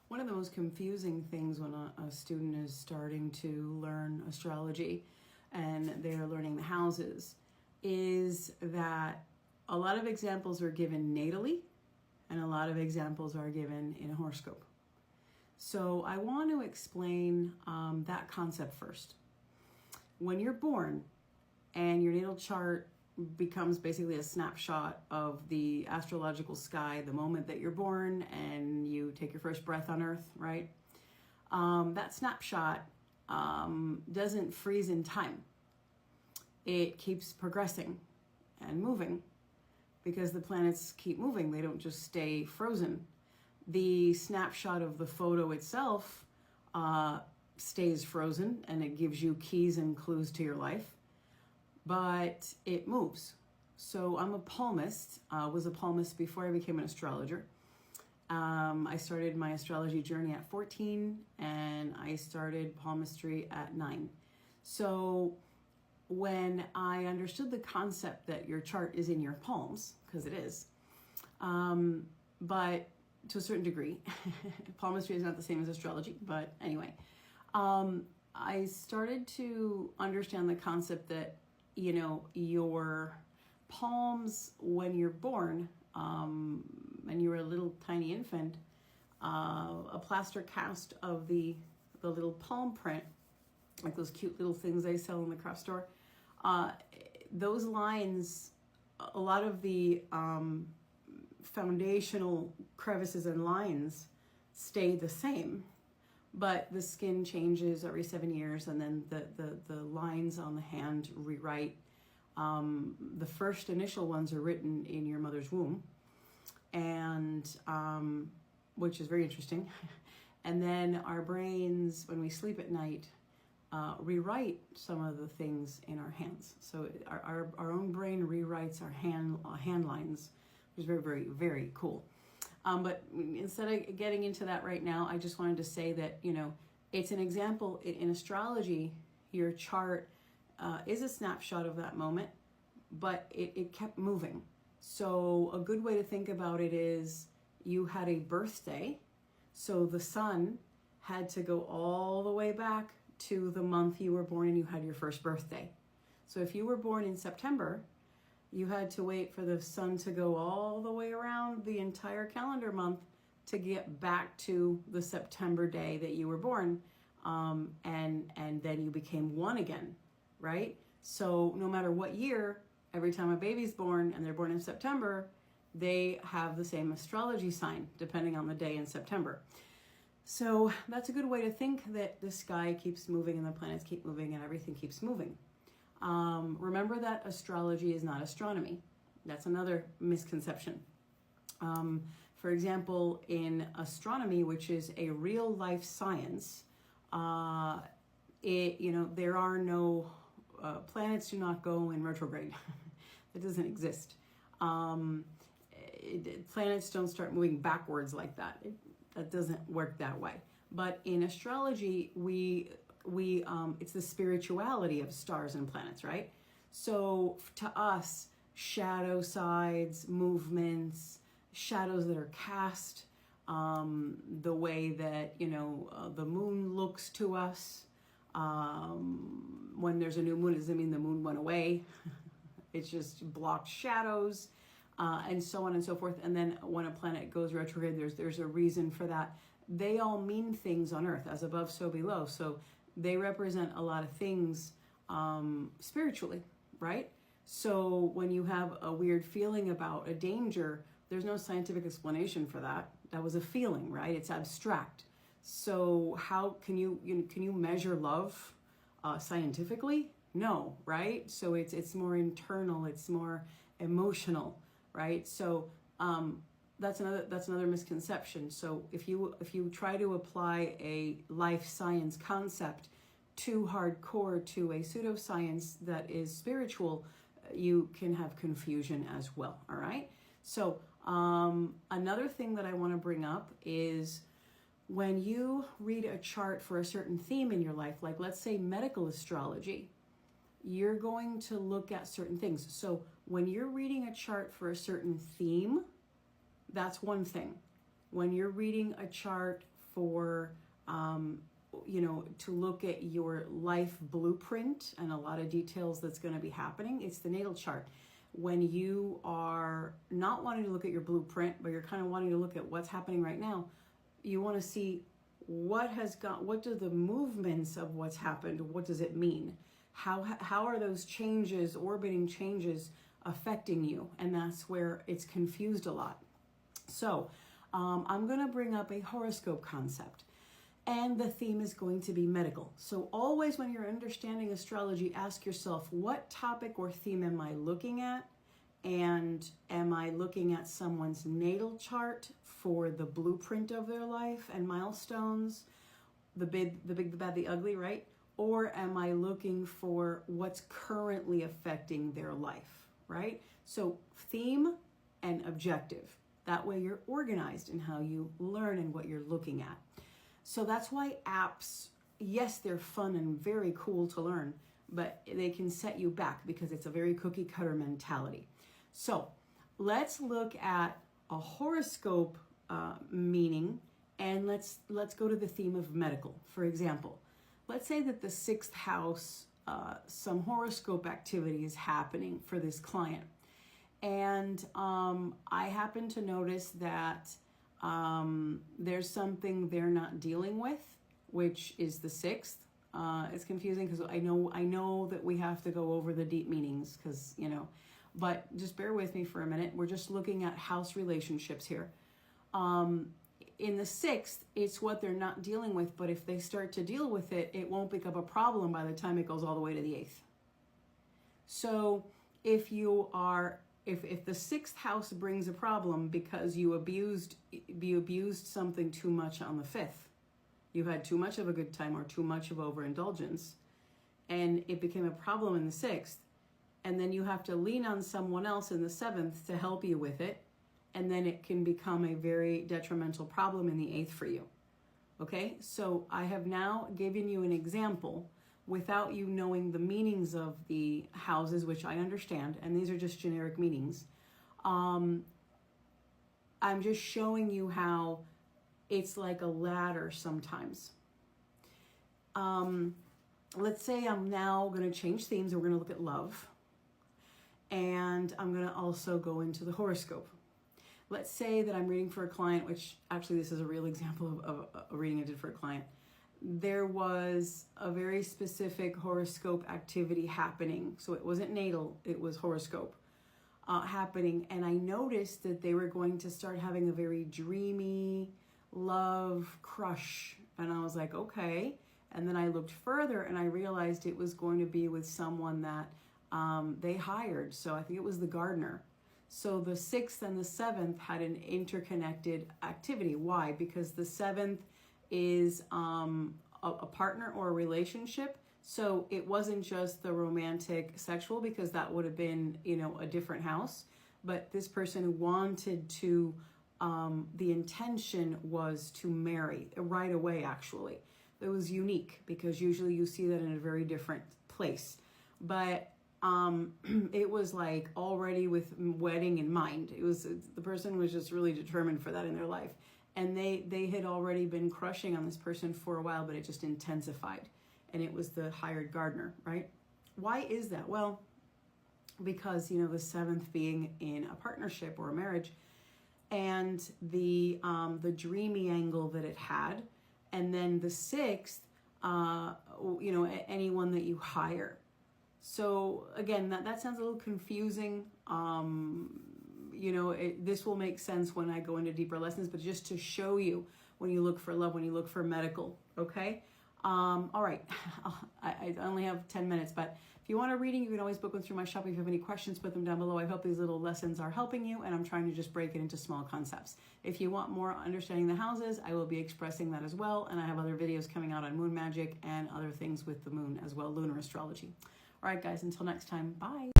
One of the most confusing things when a student is starting to learn astrology and they're learning the houses is that a lot of examples are given natally and a lot of examples are given in a horoscope. So I want to explain that concept first. When you're born and your natal chart becomes basically a snapshot of the astrological sky the moment that you're born and you take your first breath on earth, right? That snapshot doesn't freeze in time. It keeps progressing and moving because the planets keep moving. They don't just stay frozen. The snapshot of the photo itself stays frozen and it gives you keys and clues to your life, but it moves. So I'm a palmist, was a palmist before I became an astrologer. I started my astrology journey at 14 and I started palmistry at 9. So when I understood the concept that your chart is in your palms, because it is, but to a certain degree, palmistry is not the same as astrology, but anyway, I started to understand the concept that, you know, your palms when you're born, and you're a little tiny infant, a plaster cast of the little palm print, like those cute little things they sell in the craft store, those lines, a lot of the foundational crevices and lines stay the same, but the skin changes every 7 years, and then the lines on the hand rewrite. The first initial ones are written in your mother's womb, and which is very interesting. And then our brains, when we sleep at night, rewrite some of the things in our hands. So our own brain rewrites our hand lines, which is very, very, very cool. But instead of getting into that right now, I just wanted to say that, you know, it's an example in astrology. Your chart is a snapshot of that moment, but it kept moving. So a good way to think about it is you had a birthday, so the sun had to go all the way back to the month you were born and you had your first birthday. So if you were born in September, you had to wait for the sun to go all the way around the entire calendar month to get back to the September day that you were born, and then you became one again, right? So no matter what year, every time a baby's born and they're born in September, they have the same astrology sign depending on the day in September. So that's a good way to think that the sky keeps moving and the planets keep moving and everything keeps moving. Remember that astrology is not astronomy. That's another misconception. For example, in astronomy, which is a real life science, there are no planets do not go in retrograde. It doesn't exist. Planets don't start moving backwards like that. That doesn't work that way. But in astrology, it's the spirituality of stars and planets, right? So to us, shadow sides, movements, shadows that are cast, the way that, the moon looks to us, when there's a new moon, it doesn't mean the moon went away. It's just blocked shadows, and so on and so forth. And then when a planet goes retrograde, there's a reason for that. They all mean things on Earth, as above, so below. So they represent a lot of things spiritually, right? So when you have a weird feeling about a danger, there's no scientific explanation for that. That was a feeling, right? It's abstract. So how can you measure love scientifically? No, right? So it's more internal, it's more emotional, right? So that's another misconception. So if you try to apply a life science concept too hardcore to a pseudoscience that is spiritual, you can have confusion as well. All right. So another thing that I want to bring up is when you read a chart for a certain theme in your life, like let's say medical astrology, you're going to look at certain things. So when you're reading a chart for a certain theme, that's one thing. When you're reading a chart for, to look at your life blueprint and a lot of details that's going to be happening. It's the natal chart. When you are not wanting to look at your blueprint, but you're kind of wanting to look at what's happening right now, you want to see what do the movements of what's happened, what does it mean? How are those changes, orbiting changes, affecting you? And that's where it's confused a lot. So I'm going to bring up a horoscope concept. And the theme is going to be medical. So always when you're understanding astrology, ask yourself, what topic or theme am I looking at? And am I looking at someone's natal chart for the blueprint of their life and milestones, the big, the bad, the ugly, right? Or am I looking for what's currently affecting their life, right? So theme and objective. That way you're organized in how you learn and what you're looking at. So that's why apps, yes, they're fun and very cool to learn, but they can set you back because it's a very cookie cutter mentality. So let's look at a horoscope meaning, and let's go to the theme of medical. For example, let's say that the 6th house, some horoscope activity is happening for this client. And I happen to notice that there's something they're not dealing with, which is the 6th. It's confusing because I know that we have to go over the deep meanings because, but just bear with me for a minute. We're just looking at house relationships here. In the 6th, it's what they're not dealing with, but if they start to deal with it, it won't become a problem by the time it goes all the way to the 8th. So if the 6th house brings a problem because you abused something too much on the 5th, you had too much of a good time or too much of overindulgence, and it became a problem in the 6th, and then you have to lean on someone else in the 7th to help you with it, and then it can become a very detrimental problem in the 8th for you. Okay, so I have now given you an example without you knowing the meanings of the houses, which I understand, and these are just generic meanings. I'm just showing you how it's like a ladder sometimes. Let's say I'm now going to change themes and we're going to look at love. And I'm going to also go into the horoscope. Let's say that I'm reading for a client, which actually this is a real example of a reading I did for a client. There was a very specific horoscope activity happening. So it wasn't natal, it was horoscope happening. And I noticed that they were going to start having a very dreamy love crush. And I was like, okay. And then I looked further and I realized it was going to be with someone that they hired. So I think it was the gardener. So the 6th and the 7th had an interconnected activity. Why? Because the 7th is a partner or a relationship. So it wasn't just the romantic sexual, because that would have been, a different house. But this person wanted to, the intention was to marry right away, actually. It was unique because usually you see that in a very different place. But it was like already with wedding in mind. The person was just really determined for that in their life. And they had already been crushing on this person for a while, but it just intensified. And it was the hired gardener, right? Why is that? Well, because, the 7th being in a partnership or a marriage, and the dreamy angle that it had, and then the 6th, anyone that you hire. So again, that sounds a little confusing. This will make sense when I go into deeper lessons, but just to show you when you look for love, when you look for medical, okay? All right, I only have 10 minutes, but if you want a reading, you can always book one through my shop. If you have any questions, put them down below. I hope these little lessons are helping you, and I'm trying to just break it into small concepts. If you want more understanding the houses, I will be expressing that as well, and I have other videos coming out on moon magic and other things with the moon as well, lunar astrology. All right, guys, until next time, bye.